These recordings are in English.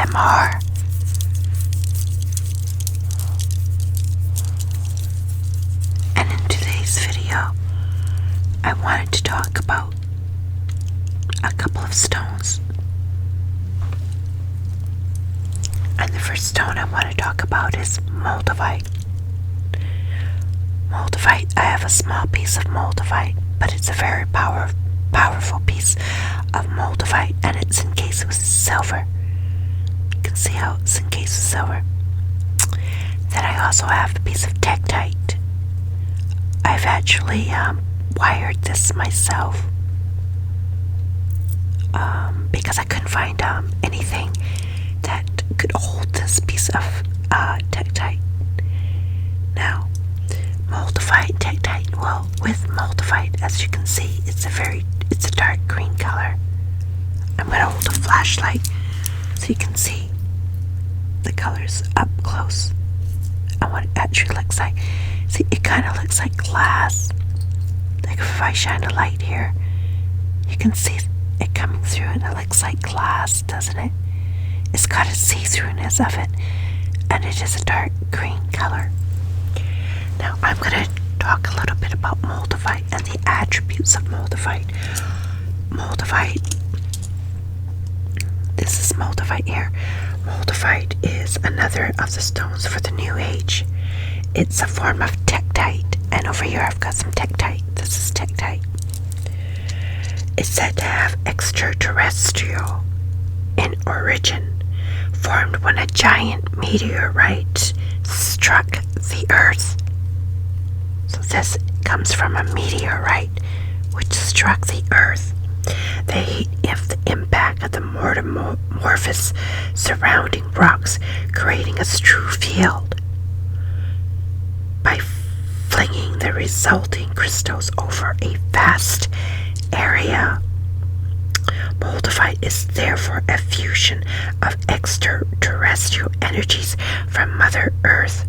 ASMR. And in today's video, I wanted to talk about a couple of stones. And the first stone I want to talk about is Moldavite. Moldavite, I have a small piece of Moldavite, but it's a very powerful piece of Moldavite, and it's encased with silver. You can see how it's encased with silver. Then I also have a piece of Tektite. I've actually wired this myself because I couldn't find anything that could hold this piece of Tektite. Now, Moldavite, Tektite, well, with Moldavite, as you can see, it's a dark green color. I'm going to hold a flashlight so you can see the colors up close and what it actually looks like. See, it kind of looks like glass. Like if I shine a light here, you can see it coming through and it looks like glass, doesn't it? It's got a see-throughness of it, and it is a dark green color. Now, I'm going to talk a little bit about Moldavite and the attributes of Moldavite. Moldavite, this is Moldavite here. Moldavite is another of the stones for the New Age. It's a form of Tektite, and over here I've got some Tektite. This is Tektite. It's said to have extraterrestrial in origin, formed when a giant meteorite struck the Earth. So this comes from a meteorite which struck the Earth. The heat of the impact of the metamorphosed surrounding rocks, creating a strew field. By flinging the resulting crystals over a vast area. Moldavite is therefore a fusion of extraterrestrial energies from Mother Earth.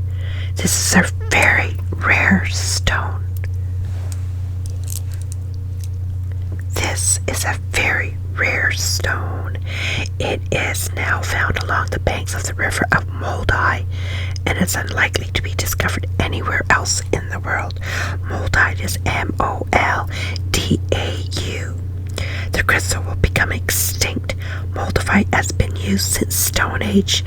This is a very rare stone. This is a very rare stone. It is now found along the banks of the river of Moldai, and it's unlikely to be discovered anywhere else in the world. Moldite is Moldau. The crystal will become extinct. Moldavite has been used since Stone Age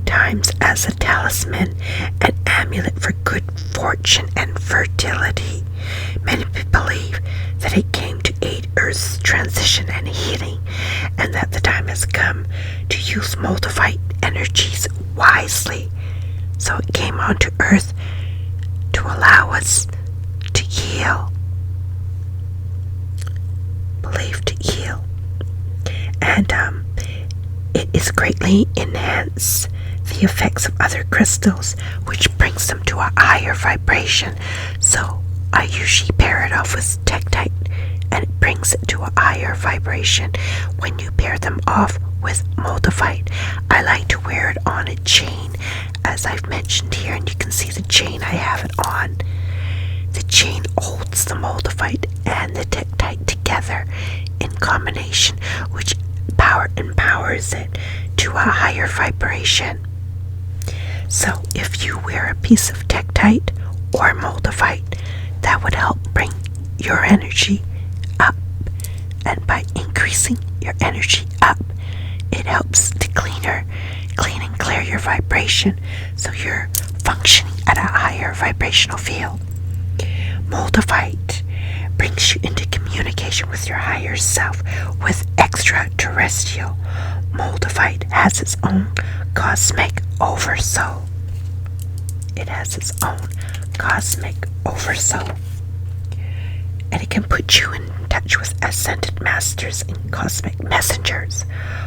times as a talisman, an amulet for good fortune and fertility. Many believe that it came to aid Earth's transition and healing, and that the time has come to use Moldavite energies wisely. So it came onto Earth to allow us to heal. Believed to heal. And it is greatly enhance the effects of other crystals, which brings them to a higher vibration. So I usually pair it off with Tektite, and it brings it to a higher vibration when you pair them off with Moldavite. I like to wear it on a chain, as I've mentioned here, and you can see the chain I have it on. The chain holds the Moldavite and the Tektite together in combination, which empowers it to a higher vibration. So if you wear a piece of Tektite or Moldavite, that would help bring your energy up. And by increasing your energy up, it helps to clean and clear your vibration, so you're functioning at a higher vibrational field. Moldavite brings you into communication with your higher self, with extraterrestrial. Moldavite has its own cosmic oversoul. It has its own cosmic oversoul. And it can put you in touch with ascended masters and cosmic messengers.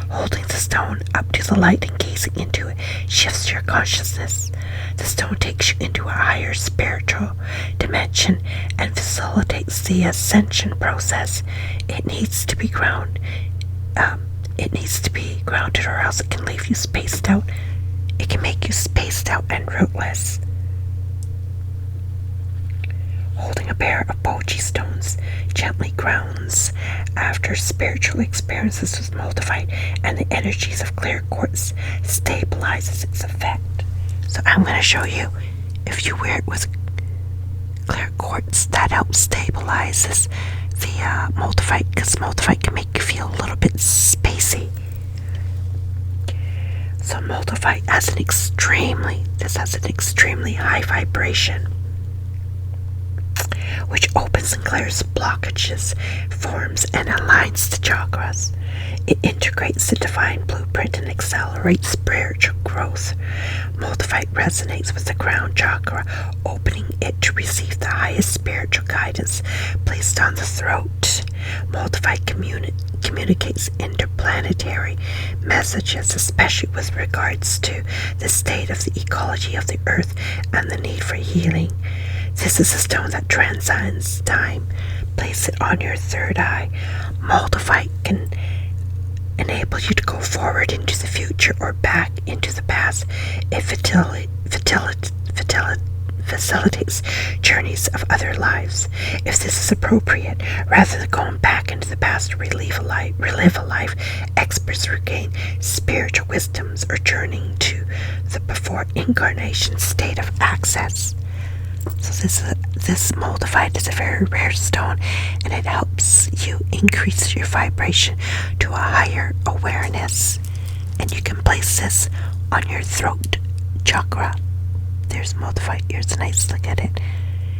Holding the stone up to the light and gazing into it shifts your consciousness. The stone takes you into a higher spiritual dimension and facilitates the ascension process. It needs to be grounded. Or else it can leave you spaced out. It can make you spaced out and rootless. Holding a pair of bulgy stones gently grounds after spiritual experiences with Moldavite and the energies of clear quartz stabilizes its effect. So I'm going to show you, if you wear it with clear quartz, that helps stabilizes the Moldavite, because Moldavite can make you feel a little bit spacey. So Moldavite has an extremely high vibration, which opens and clears blockages, forms and aligns the chakras. It integrates the divine blueprint and accelerates spiritual growth. Moldavite resonates with the crown chakra, opening it to receive the highest spiritual guidance placed on the throat. Moldavite communicates interplanetary messages, especially with regards to the state of the ecology of the earth and the need for healing. This is a stone that transcends time. Place it on your third eye. Moldavite can enable you to go forward into the future or back into the past. It facilitates journeys of other lives. If this is appropriate, rather than going back into the past to relive a life, experts regain spiritual wisdoms or journeying to the before incarnation state of access. So this Moldavite is a very rare stone, and it helps you increase your vibration to a higher awareness. And you can place this on your throat chakra. There's Moldavite. Here's a nice look at it.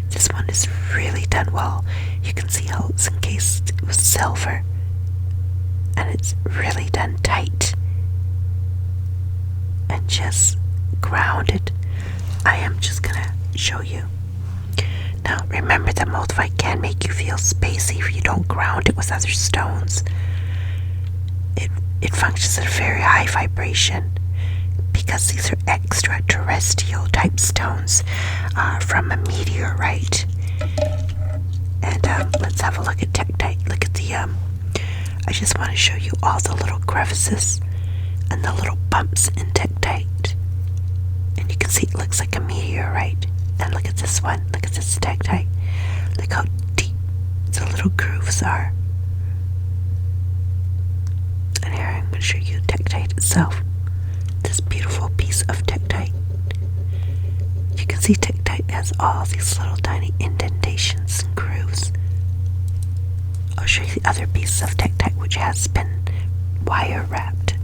This one is really done well. You can see how it's encased with silver, and it's really done tight and just grounded. I am just gonna show you. Now remember that Moldavite can make you feel spacey if you don't ground it with other stones. It functions at a very high vibration because these are extraterrestrial type stones from a meteorite. And let's have a look at Tektite. Look at the I just want to show you all the little crevices and the little bumps in Tektite. And you can see it looks like a meteorite. And look at this one. Look at this Tektite. Look how deep the little grooves are. And here I'm going to show you Tektite itself. This beautiful piece of Tektite. You can see Tektite has all these little tiny indentations and grooves. I'll show you the other piece of Tektite which has been wire wrapped.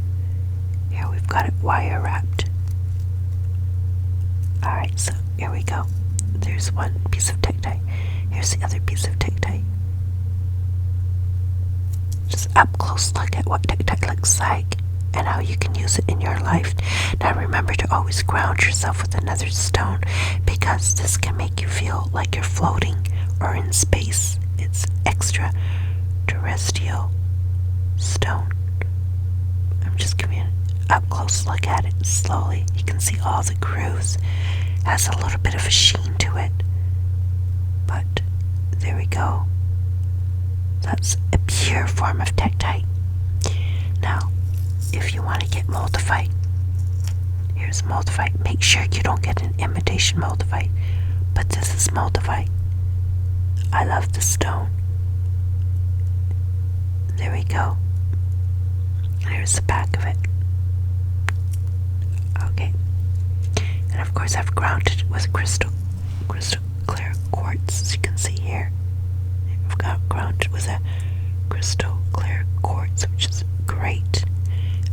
Here we've got it wire wrapped. Alright, so here we go. There's one piece of Tektite. Here's the other piece of Tektite. Just up close look at what Tektite looks like and how you can use it in your life. Now remember to always ground yourself with another stone, because this can make you feel like you're floating or in space. It's extraterrestrial stone. I'm just giving you an up close look at it slowly. You can see all the grooves. Has a little bit of a sheen to it, but there we go. That's a pure form of Tektite. Now if you want to get Moldavite, here's Moldavite. Make sure you don't get an imitation Moldavite, but this is Moldavite. I love the stone. There we go. And here's the back of it. Okay. And of course I've grounded it with crystal clear quartz, as you can see here. I've got grounded with a crystal clear quartz, which is great.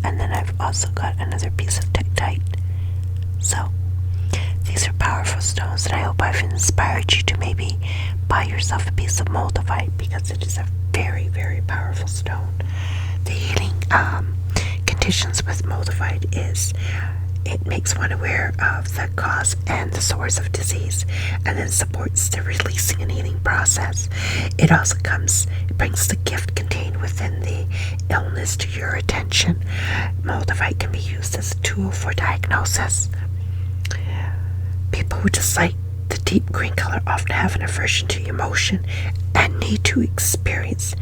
And then I've also got another piece of Tektite. So these are powerful stones, and I hope I've inspired you to maybe buy yourself a piece of Moldavite, because it is a very, very powerful stone. The healing conditions with Moldavite is it makes one aware of the cause and the source of disease, and then supports the releasing and healing process. It also brings the gift contained within the illness to your attention. Moldavite can be used as a tool for diagnosis. People who dislike the deep green color often have an aversion to emotion and need to experience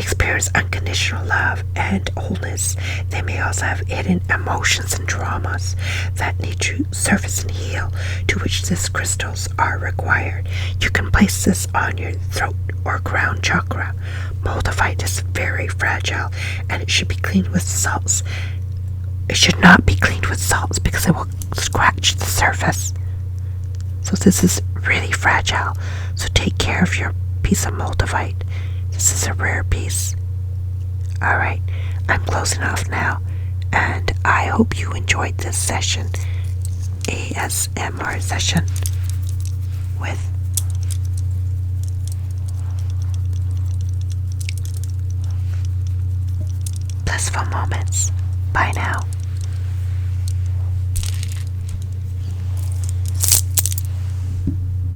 experience unconditional love and wholeness. They may also have hidden emotions and traumas that need to surface and heal, to which these crystals are required. You can place this on your throat or crown chakra. Moldavite is very fragile and it should be cleaned with salts. It should not be cleaned with salts because it will scratch the surface. So this is really fragile. So take care of your piece of Moldavite. This is a rare piece. Alright, I'm closing off now, and I hope you enjoyed this session, ASMR session, with blissful moments. Bye now.